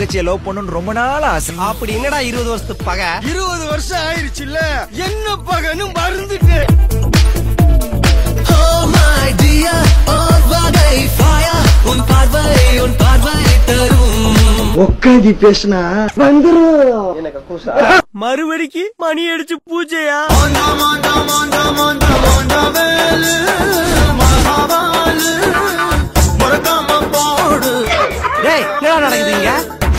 தங்கச்சியை லவ் பண்ணணும்னு ரொம்ப நாள் ஆசை. அப்படி என்னடா 20 வருஷத்துக்கு பகை? 20 வருஷம் ஆயிருச்சுல்ல, என்ன பகன்னு மறந்துட்டு. உட்காந்து பேசினா வந்துரும். எனக்கு கூசா. மறுபடிக்கு மணி அடிச்சு பூஜையா? டேய், என்ன நடக்குதுங்க?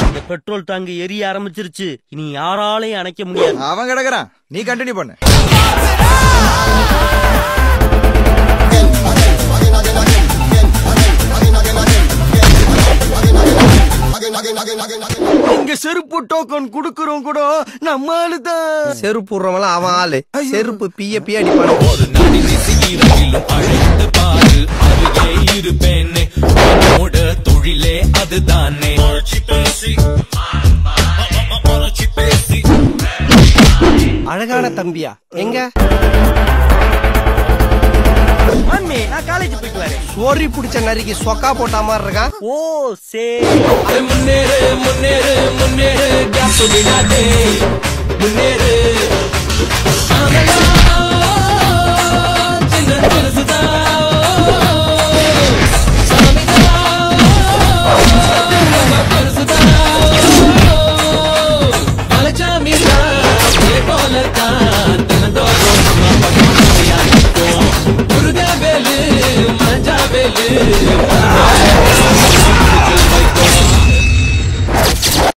இந்த பெட்ரோல் டாங்க் எரிய ஆரம்பிச்சிருச்சு. இனி யாராலையும் அணைக்க முடியாது. அவன் கிடக்குறான், நீ கண்டினியூ பண்ணு. இங்க செருப்பு டோக்கன் குடுக்கறோம் கூட நம்ம ஆளுதான். செருப்பு போடுறவங்கள அவன் ஆளு. செருப்பு பிய பிய அடிப்பானு. தொழிலே அதுதானே. அழகான தம்பியா எங்க? மம்மி, நான் காலேஜ் போயிட்டு வரேன். சோரி புடிச்ச நரிக்கு சொக்கா போட்ட மாதிரி இருக்கான். ஓ சரி. முன்னேறு முன்னேறு முன்னேறு, கேப் விடாதே, முன்னேறு.